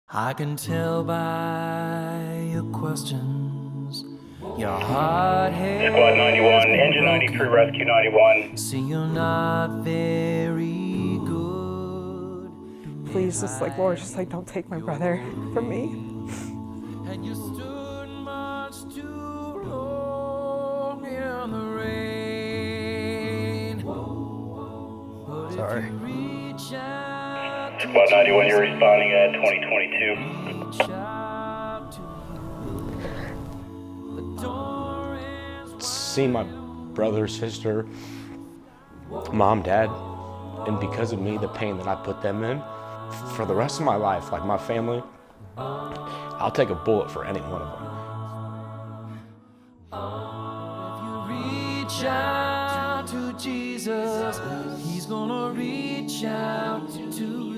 I can tell by your questions, your hard head. Squad 91, engine 93, rescue 91. See, you're not very good. Please, just like, Lord, just like, don't take my brother from me. And you stood much too long in the rain. Sorry. If you reach out to Squad 91, you're responding at 2022. reach out to the door is See my brother, sister, mom, dad, and because of me, the pain that I put them in, for the rest of my life, like my family, I'll take a bullet for any one of them. If you reach out to Jesus, he's gonna reach out to you.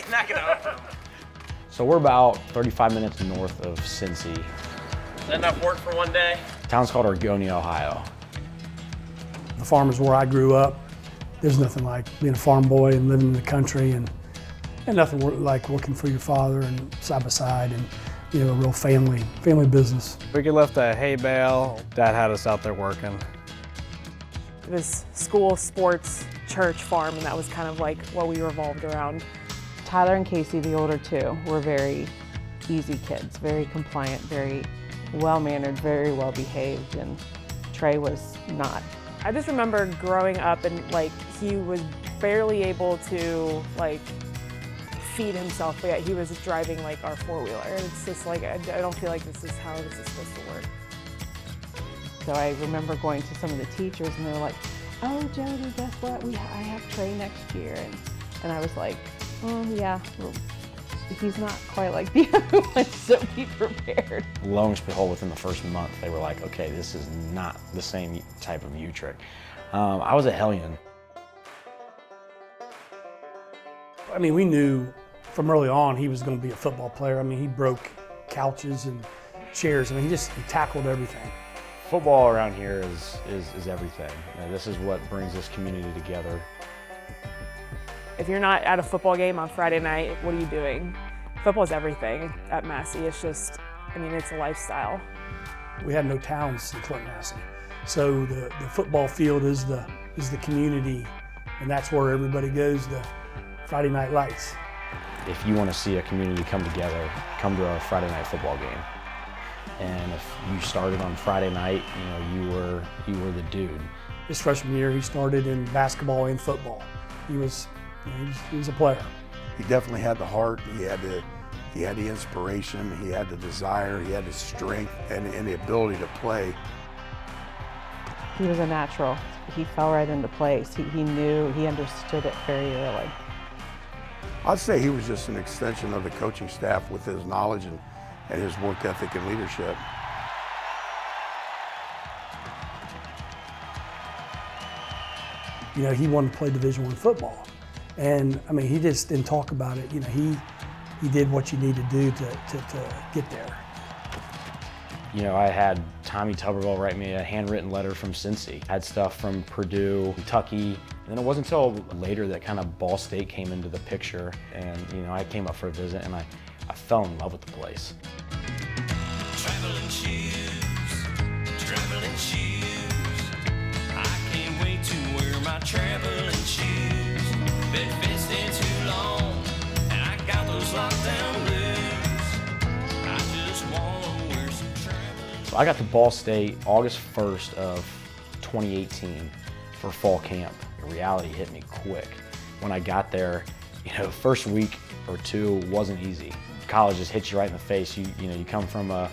Not gonna open them. So we're about 35 minutes north of Cincy. Is that enough work for one day? The town's called Argonia, Ohio. The farm is where I grew up. There's nothing like being a farm boy and living in the country, and nothing like working for your father and side by side, and a real family business. We could lift a hay bale. Dad had us out there working. It was school, sports, church, farm, and that was kind of like what we revolved around. Tyler and Casey, the older two, were very easy kids, very compliant, very well-mannered, very well-behaved, and Trey was not. I just remember growing up and like he was barely able to like feed himself, but yet he was driving like our four-wheeler. It's just like, I don't feel like this is how this is supposed to work. So I remember going to some of the teachers and they were like, "Oh, Jody, guess what? I have Trey next year." And I was like, "Oh, yeah, well, he's not quite like the other ones, so be prepared." Lo and behold, within the first month, they were like, okay, this is not the same type of Uetrecht. I was a hellion. I mean, we knew from early on he was going to be a football player. I mean, he broke couches and chairs. I mean, he tackled everything. Football around here is everything. This is what brings this community together. If you're not at a football game on Friday night, what are you doing? Football is everything at Massey. It's just, I mean, it's a lifestyle. We had no towns in Clinton Massey, so the football field is the community, and that's where everybody goes to Friday night lights. If you want to see a community come together, come to a Friday night football game. And if you started on Friday night, you were the dude. His freshman year, he started in basketball and football. He was a player. He definitely had the heart. He had the inspiration. He had the desire. He had the strength and the ability to play. He was a natural. He fell right into place. He knew, he understood it very early. I'd say he was just an extension of the coaching staff with his knowledge and his work ethic and leadership. He wanted to play Division I football. And I mean, he just didn't talk about it. He did what you need to do to get there. I had Tommy Tuberville write me a handwritten letter from Cincy. I had stuff from Purdue, Kentucky, and then it wasn't until later that kind of Ball State came into the picture. And I came up for a visit and I fell in love with the place. Traveling shoes, traveling shoes. I can't wait to wear my traveling shoes. Been fenced too long, and I got those lockdown blues. I just wanna wear some traveling. So I got to Ball State August 1st of 2018 for fall camp. The reality hit me quick. When I got there, first week or two wasn't easy. College just hits you right in the face. You come from a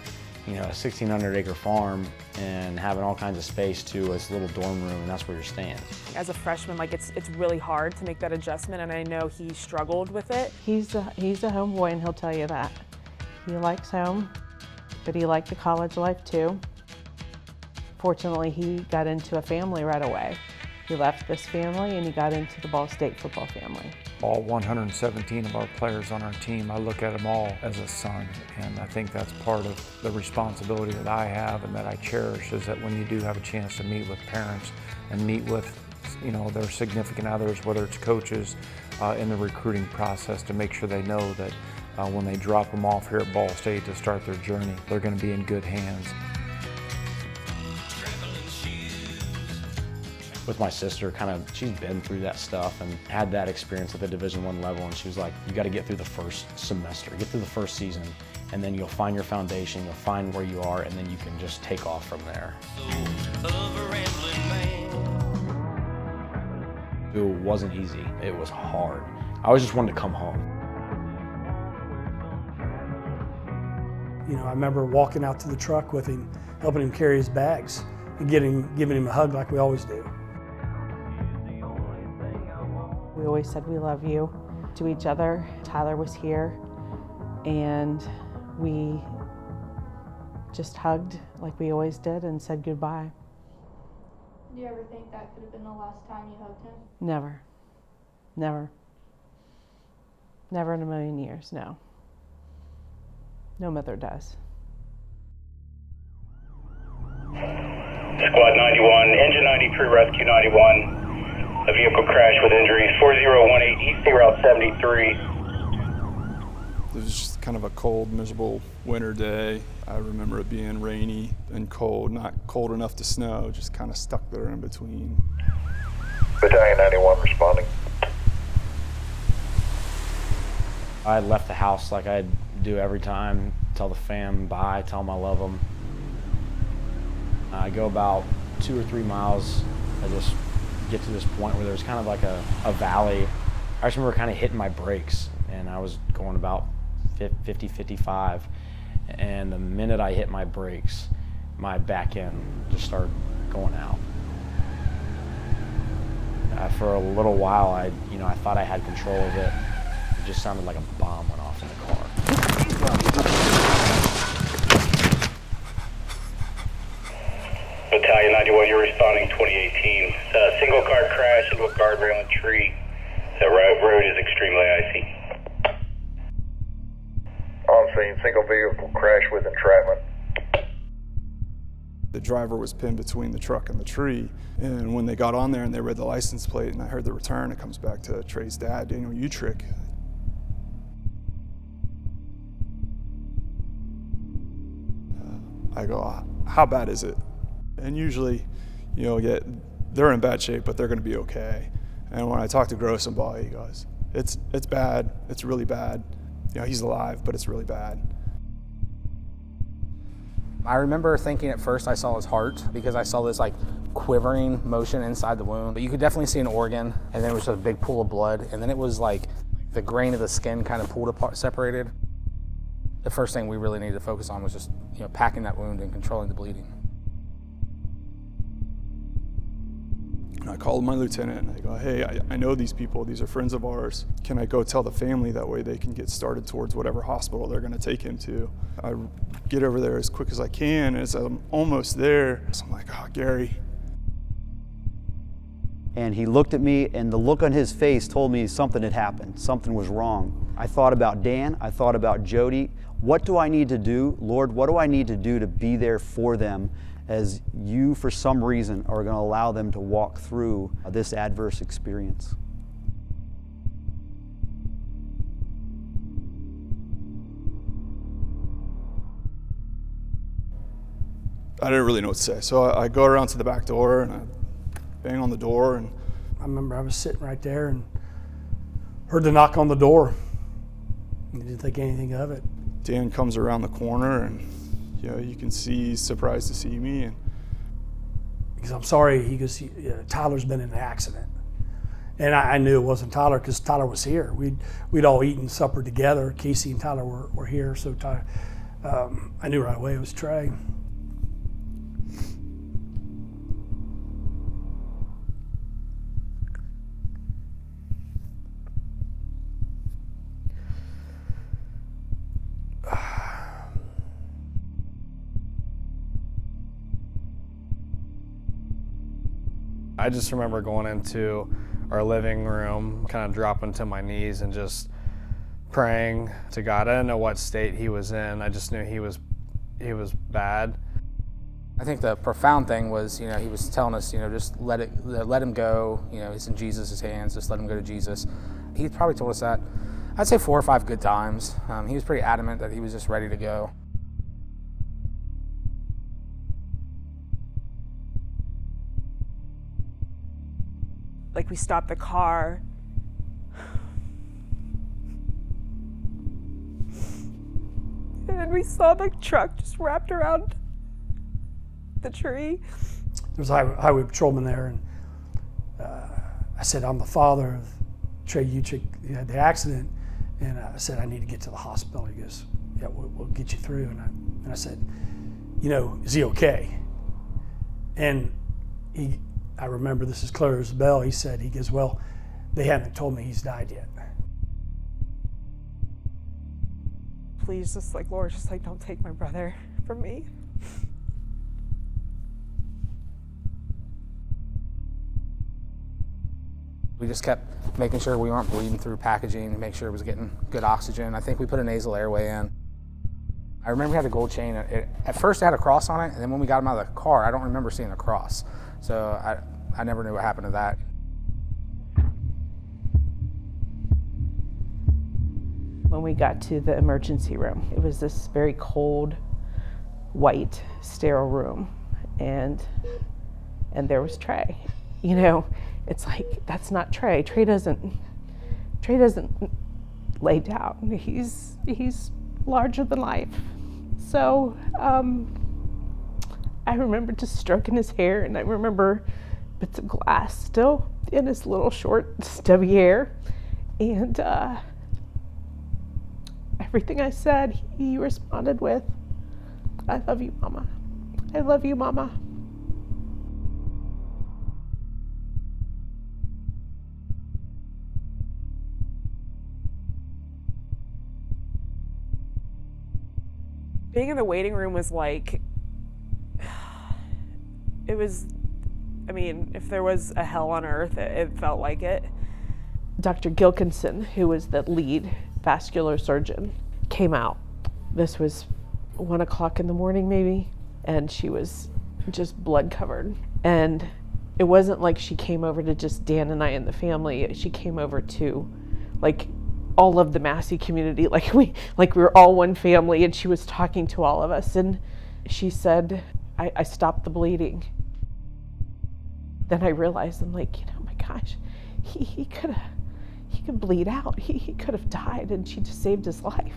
1,600-acre farm and having all kinds of space to this little dorm room, and that's where you're staying. As a freshman, like it's really hard to make that adjustment, and I know he struggled with it. He's a homeboy, and he'll tell you that. He likes home, but he liked the college life too. Fortunately, he got into a family right away. He left this family and he got into the Ball State football family. All 117 of our players on our team, I look at them all as a son, and I think that's part of the responsibility that I have and that I cherish, is that when you do have a chance to meet with parents and meet with, you know, their significant others, whether it's coaches, in the recruiting process, to make sure they know that when they drop them off here at Ball State to start their journey, they're going to be in good hands. With my sister, she's been through that stuff and had that experience at the Division I level, and she was like, you got to get through the first semester, get through the first season, and then you'll find your foundation, you'll find where you are, and then you can just take off from there. It wasn't easy, it was hard. I always just wanted to come home. You know, I remember walking out to the truck with him, helping him carry his bags, and giving him a hug like we always do. We always said we love you to each other. Tyler was here, and we just hugged like we always did and said goodbye. Do you ever think that could have been the last time you hugged him? Never. Never. Never in a million years, no. No mother does. Squad 91, Engine 93, Rescue 91. A vehicle crash with injuries, 4018 East Route 73. It was just kind of a cold, miserable winter day. I remember it being rainy and cold, not cold enough to snow, just kind of stuck there in between. Battalion 91 responding. I had left the house like I do every time, tell the fam bye, tell them I love them. I go about 2 or 3 miles, I just get to this point where there's kind of like a valley. I just remember kind of hitting my brakes, and I was going about 50, 55. And the minute I hit my brakes, my back end just started going out. For a little while, I thought I had control of it. It just sounded like a bomb went off in the car. Battalion 91, you're responding 2018. Single car crash into a guardrail and tree. That road is extremely icy. On scene, single vehicle crash with entrapment. The driver was pinned between the truck and the tree, and when they got on there and they read the license plate and I heard the return, it comes back to Trey's dad, Daniel Uetrecht. I go, how bad is it? And usually, they're in bad shape, but they're going to be okay. And when I talk to Grossenbaugh, he goes, it's bad, it's really bad. He's alive, but it's really bad. I remember thinking at first I saw his heart, because I saw this like quivering motion inside the wound. But you could definitely see an organ, and then it was just a big pool of blood, and then it was like the grain of the skin kind of pulled apart, separated. The first thing we really needed to focus on was just packing that wound and controlling the bleeding. And I called my lieutenant and I go, hey, I know these people, these are friends of ours. Can I go tell the family, that way they can get started towards whatever hospital they're gonna take him to? I get over there as quick as I can, and as I'm almost there, so I'm like, oh, Gary. And he looked at me, and the look on his face told me something had happened, something was wrong. I thought about Dan, I thought about Jody. What do I need to do? Lord, what do I need to do to be there for them, as you, for some reason, are going to allow them to walk through this adverse experience? I didn't really know what to say, so I go around to the back door and I bang on the door. And I remember I was sitting right there and heard the knock on the door. I didn't think anything of it. Dan comes around the corner, and you can see he's surprised to see me. And because I'm sorry, he goes, Tyler's been in an accident. And I knew it wasn't Tyler, because Tyler was here. We'd all eaten supper together. Casey and Tyler were here, so I knew right away it was Trey. I just remember going into our living room, kind of dropping to my knees and just praying to God. I didn't know what state he was in. I just knew he was bad. I think the profound thing was, he was telling us, just let him go. He's in Jesus' hands. Just let him go to Jesus. He probably told us that, I'd say 4 or 5 good times. He was pretty adamant that he was just ready to go. Like, we stopped the car. And then we saw the truck just wrapped around the tree. There was a highway patrolman there, and I said, I'm the father of Trey Uetrecht. He had the accident, and I said, I need to get to the hospital. He goes, yeah, we'll get you through. And I said, is he okay? And I remember this as clear as a bell. He goes, well, they haven't told me he's died yet. Please, Lord, don't take my brother from me. We just kept making sure we weren't bleeding through packaging to make sure it was getting good oxygen. I think we put a nasal airway in. I remember we had a gold chain. At first it had a cross on it, and then when we got him out of the car, I don't remember seeing a cross. So I never knew what happened to that. When we got to the emergency room, it was this very cold, white, sterile room, and there was Trey. It's like, that's not Trey. Trey doesn't lay down. He's larger than life. So I remember just stroking his hair, and I remember bits of glass still in his little short, stubby hair, and everything I said, he responded with, I love you, Mama. I love you, Mama. Being in the waiting room was like, if there was a hell on earth, it felt like it. Dr. Gilkinson, who was the lead vascular surgeon, came out. This was 1 o'clock in the morning maybe, and she was just blood covered. And it wasn't like she came over to just Dan and I and the family. She came over to all of the Massey community, like we were all one family, and she was talking to all of us, and she said, I stopped the bleeding. Then I realized, I'm like, my gosh, he could bleed out. He could have died, and she just saved his life.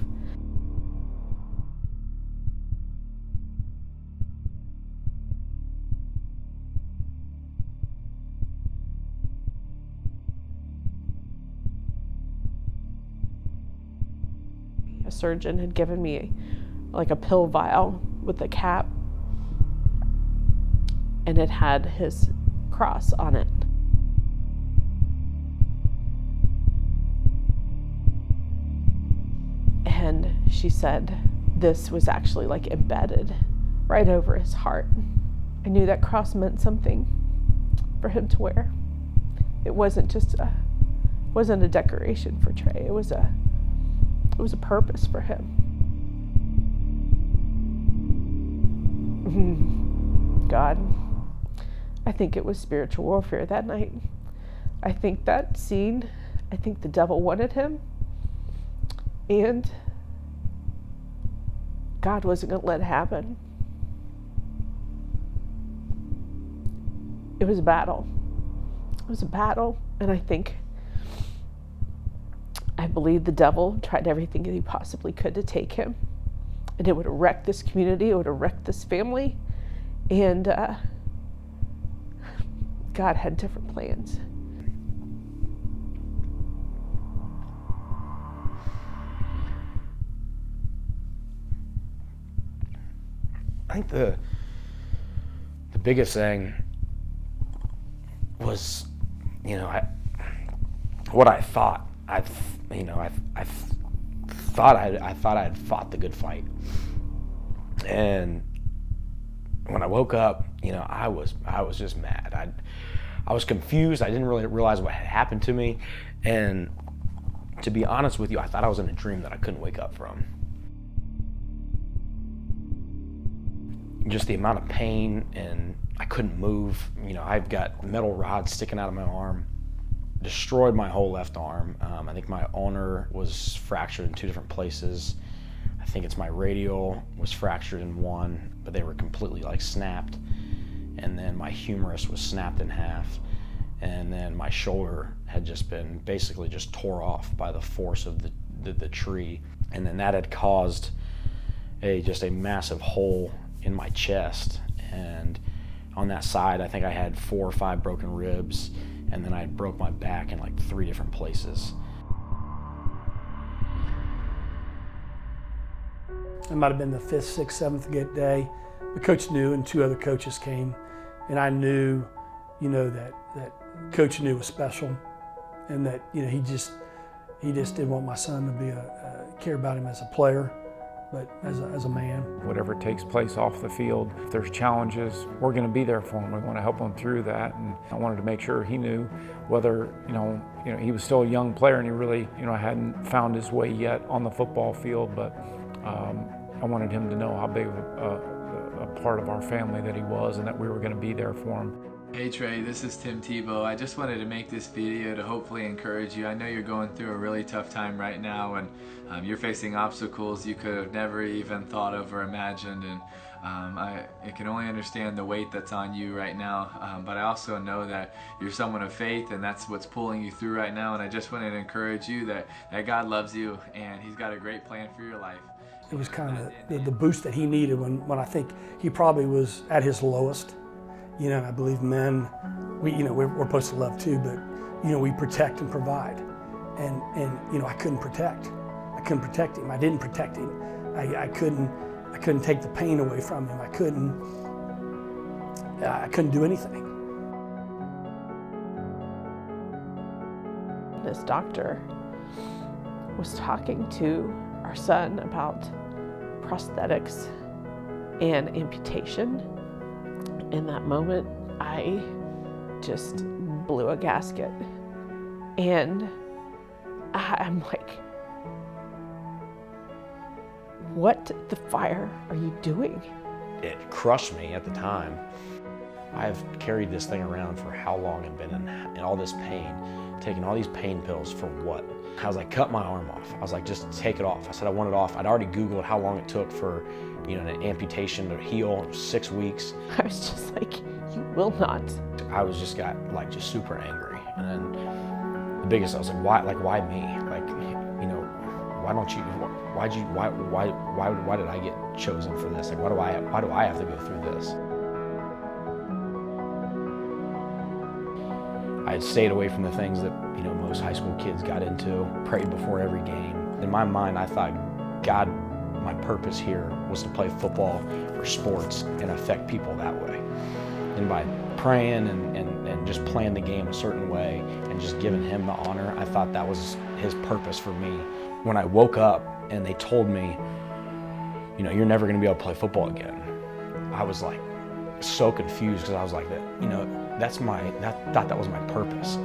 A surgeon had given me a pill vial with a cap, and it had his cross on it. And she said this was actually embedded right over his heart. I knew that cross meant something for him to wear. It wasn't just wasn't a decoration for Trey. It was a purpose for him. God, I think it was spiritual warfare that night. I think that scene, I think the devil wanted him, and God wasn't going to let it happen. It was a battle. It was a battle, and I believe the devil tried everything that he possibly could to take him. And it would have wrecked this community, it would have wrecked this family. And God had different plans. I think the biggest thing was, what I thought. I thought I had fought the good fight, and when I woke up, I was just mad. I was confused. I didn't really realize what had happened to me. And to be honest with you, I thought I was in a dream that I couldn't wake up from. Just the amount of pain, and I couldn't move. You know, I've got metal rods sticking out of my arm, destroyed my whole left arm. I think my ulnar was fractured in 2 different places. I think it's my radial was fractured in one, but they were completely like snapped. And then my humerus was snapped in half. And then my shoulder had just been basically just tore off by the force of the tree. And then that had caused just a massive hole in my chest. And on that side, I think I had 4 or 5 broken ribs. And then I broke my back in like 3 different places. It might have been the 5th, 6th, 7th day. The coach knew, and 2 other coaches came. And I knew, you know, that Coach knew was special, and that, you know, he just didn't want my son to be care about him as a player, but as a man. Whatever takes place off the field, if there's challenges, we're going to be there for him. We want to help him through that, and I wanted to make sure he knew whether, you know, he was still a young player and he really, you know, hadn't found his way yet on the football field, but I wanted him to know how big of a part of our family that he was, and that we were going to be there for him. Hey Trey, this is Tim Tebow. I just wanted to make this video to hopefully encourage you. I know you're going through a really tough time right now, and you're facing obstacles you could have never even thought of or imagined, and I can only understand the weight that's on you right now, but I also know that you're someone of faith, and that's what's pulling you through right now. And I just wanted to encourage you that God loves you, and He's got a great plan for your life. It was kind of the boost that he needed when I think he probably was at his lowest. You know, and I believe men, we're supposed to love too, but, you know, we protect and provide. And you know, I couldn't protect him. I didn't protect him. I couldn't take the pain away from him. I couldn't do anything. This doctor was talking to our son about prosthetics and amputation. In that moment, I just blew a gasket. And I'm like, what the fire are you doing? It crushed me at the time. I've carried this thing around for how long and been in all this pain, taking all these pain pills for what? I was like, cut my arm off. I was like, just take it off. I said I want it off. I'd already Googled how long it took for, you know, an amputation to heal. It was 6 weeks. I was just like, you will not. I was just just super angry. And then the biggest, I was like, why me? Like, you know, why did I get chosen for this? Like, why do I have to go through this? I had stayed away from the things that, you know, most high school kids got into, prayed before every game. In my mind, I thought, God, my purpose here was to play football or sports and affect people that way. And by praying and just playing the game a certain way and just giving him the honor, I thought that was his purpose for me. When I woke up and they told me, you know, you're never gonna be able to play football again, I was like so confused, because I was like, you know, thought that was my purpose.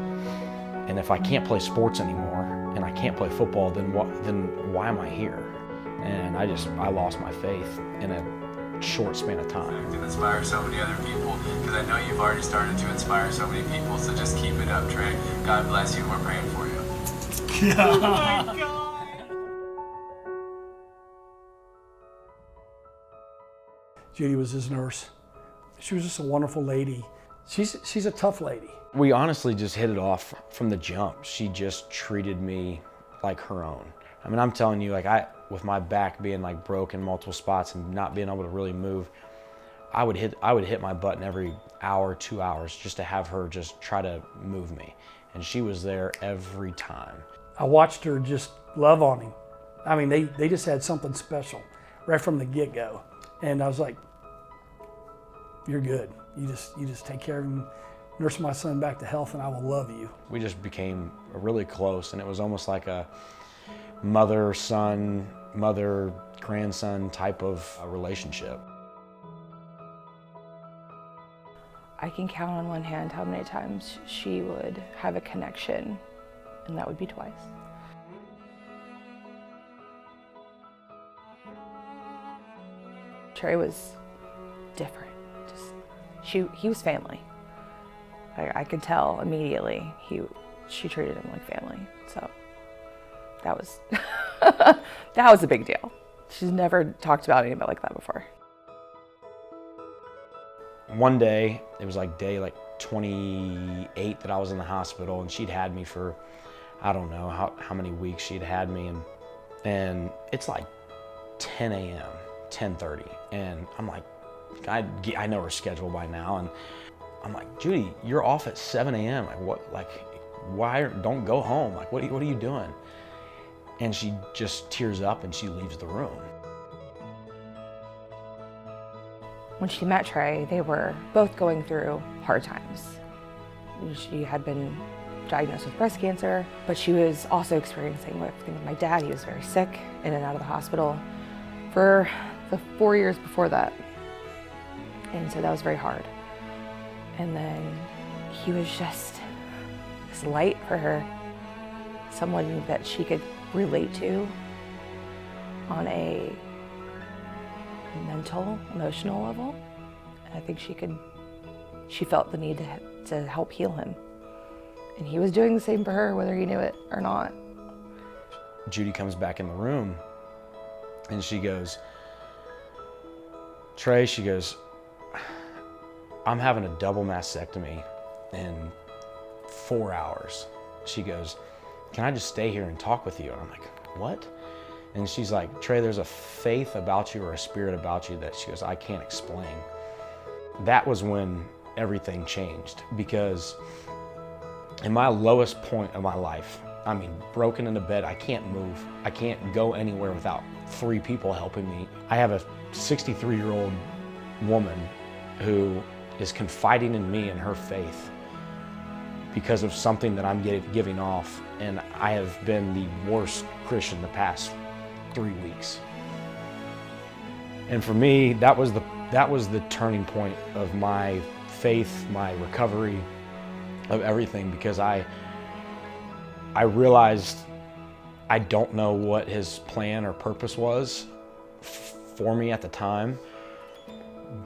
And if I can't play sports anymore and I can't play football, then why am I here? And I lost my faith in a short span of time. You can inspire so many other people, because I know you've already started to inspire so many people, so just keep it up, Trey. God bless you, and we're praying for you. Oh my God. Judy was his nurse. She was just a wonderful lady. She's a tough lady. We honestly just hit it off from the jump. She just treated me like her own. I mean, I'm telling you, like, with my back being like broke in multiple spots and not being able to really move, I would hit my button every hour, 2 hours, just to have her just try to move me. And she was there every time. I watched her just love on him. I mean, they just had something special right from the get-go. And I was like, you're good. You just take care of him, nurse my son back to health, and I will love you. We just became really close, and it was almost like a mother-son, mother-grandson type of relationship. I can count on one hand how many times she would have a connection, and that would be twice. Trey was different. He was family. I could tell immediately she treated him like family. So that was that was a big deal. She's never talked about anybody like that before. One day, it was like day 28 that I was in the hospital, and she'd had me for, I don't know how many weeks she'd had me, and it's like 10 a.m., 10:30, and I'm like, I know her schedule by now, and I'm like, Judy, you're off at 7 a.m. Why don't go home? Like, what are you doing? And she just tears up and she leaves the room. When she met Trey, they were both going through hard times. She had been diagnosed with breast cancer, but she was also experiencing everything with my dad. He was very sick, in and out of the hospital for the 4 years before that. And so that was very hard. And then he was just this light for her, someone that she could relate to on a mental, emotional level. And I think she felt the need to help heal him. And he was doing the same for her, whether he knew it or not. Judy comes back in the room and she goes, Trey, she goes, I'm having a double mastectomy in 4 hours. She goes, can I just stay here and talk with you? And I'm like, what? And she's like, Trey, there's a faith about you or a spirit about you that she goes, I can't explain. That was when everything changed, because in my lowest point of my life, I mean, broken into bed, I can't move. I can't go anywhere without 3 people helping me. I have a 63-year-old woman who is confiding in me and her faith because of something that I'm giving off, and I have been the worst Christian the past 3 weeks. And for me, that was the turning point of my faith, my recovery, of everything, because I realized I don't know what his plan or purpose was for me at the time,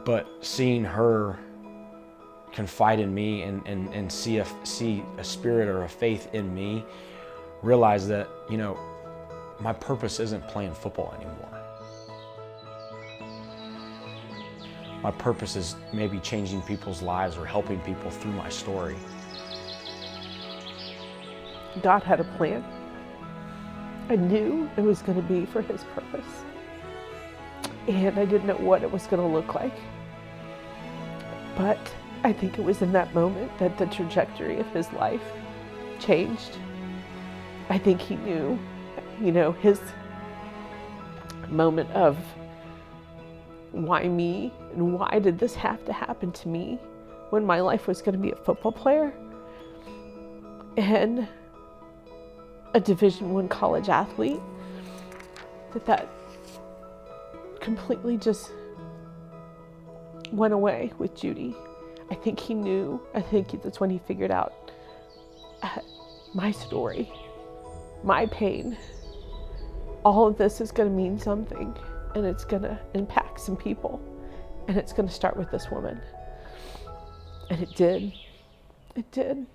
but seeing her confide in me and see a spirit or a faith in me, realize that, you know, my purpose isn't playing football anymore. My purpose is maybe changing people's lives or helping people through my story. God had a plan. I knew it was going to be for his purpose. And I didn't know what it was going to look like. But I think it was in that moment that the trajectory of his life changed. I think he knew, you know, his moment of why me and why did this have to happen to me when my life was going to be a football player and a Division I college athlete, that completely just went away with Judy. I think he knew. I think that's when he figured out my story, my pain. All of this is going to mean something, and it's going to impact some people, and it's going to start with this woman. And it did. It did.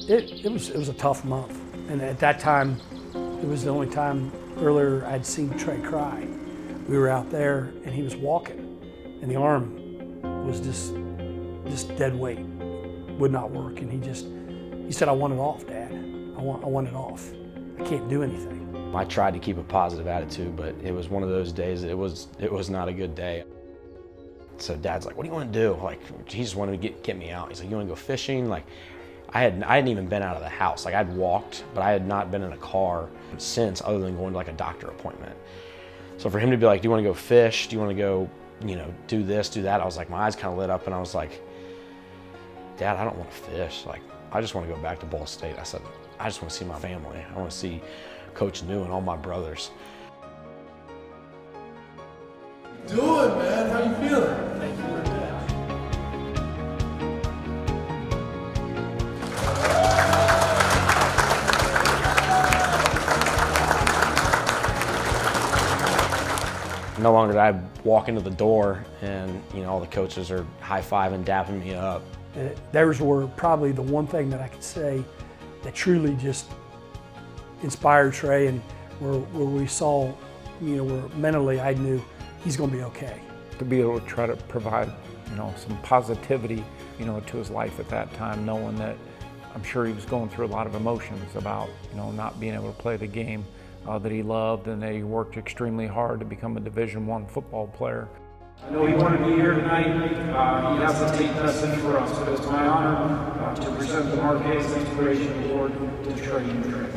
It was a tough month, and at that time, it was the only time earlier I'd seen Trey cry. We were out there, and he was walking, and the arm was just dead weight, would not work, and he said, "I want it off, Dad. I want it off. I can't do anything." I tried to keep a positive attitude, but it was one of those days. It was not a good day. So Dad's like, "What do you want to do?" Like, he just wanted to get me out. He's like, "You want to go fishing?" Like, I hadn't even been out of the house. Like, I'd walked, but I had not been in a car since, other than going to like a doctor appointment. So for him to be like, "Do you want to go fish? Do you want to go, you know, do this, do that?" I was like, my eyes kind of lit up, and I was like, "Dad, I don't want to fish. Like, I just want to go back to Ball State." I said, "I just want to see my family. I want to see Coach New and all my brothers." Doing, man? How you feeling? Thank you. No longer did I walk into the door and all the coaches are high-fiving, dapping me up. Those were probably the one thing that I could say that truly just inspired Trey, and where we saw, where mentally I knew he's going to be okay. To be able to try to provide, some positivity, to his life at that time, knowing that I'm sure he was going through a lot of emotions about, not being able to play the game that he loved, and that he worked extremely hard to become a Division I football player. I know he wanted to be here tonight. He has a deep message for us, so it's my honor to present the Marquez Inspiration Award to Trey Uetrecht.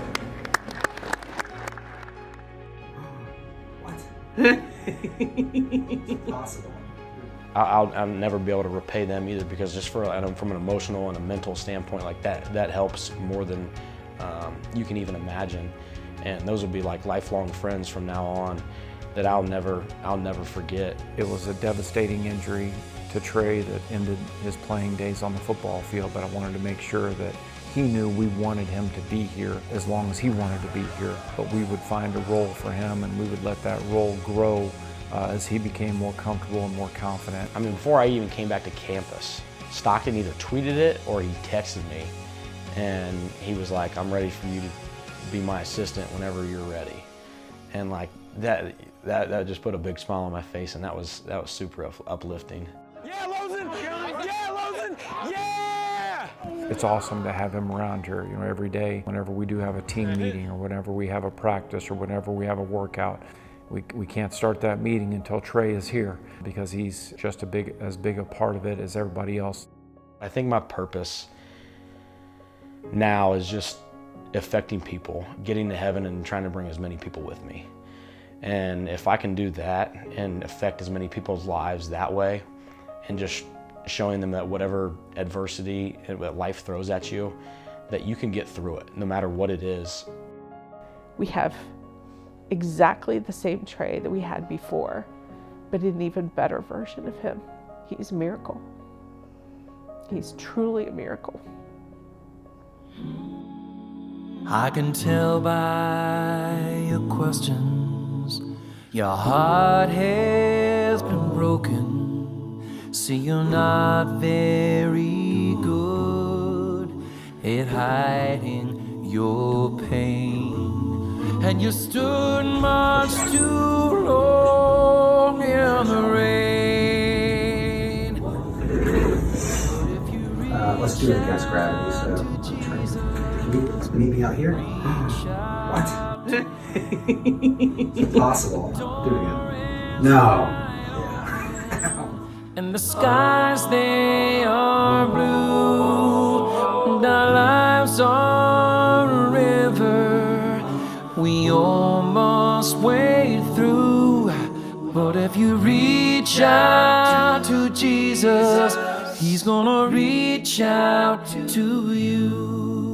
It's impossible. I'll never be able to repay them either, because just from an emotional and a mental standpoint, like that helps more than you can even imagine. And those will be like lifelong friends from now on that I'll never forget. It was a devastating injury to Trey that ended his playing days on the football field, but I wanted to make sure that he knew we wanted him to be here as long as he wanted to be here, but we would find a role for him and we would let that role grow as he became more comfortable and more confident. I mean, before I even came back to campus, Stockton either tweeted it or he texted me, and he was like, "I'm ready for you to be my assistant whenever you're ready." And like that just put a big smile on my face, and that was super uplifting. Yeah, Lozen! Yeah, Lozen! Yeah! It's awesome to have him around here, every day. Whenever we do have a team meeting, or whenever we have a practice, or whenever we have a workout, we can't start that meeting until Trey is here, because he's just as big a part of it as everybody else. I think my purpose now is just affecting people, getting to heaven and trying to bring as many people with me. And if I can do that and affect as many people's lives that way, and just showing them that whatever adversity that life throws at you, that you can get through it, no matter what it is. We have exactly the same Trey that we had before, but an even better version of him. He's a miracle. He's truly a miracle. I can tell by your questions, your heart has been broken. See, you're not very good at hiding your pain, and you stood much too long in the rain. Let's do it against gravity, so can you meet me out here? What? It's impossible. Do it again. No. And the skies, they are blue, and our lives are a river we all must wade through. But if you reach out to Jesus, He's gonna reach out to you.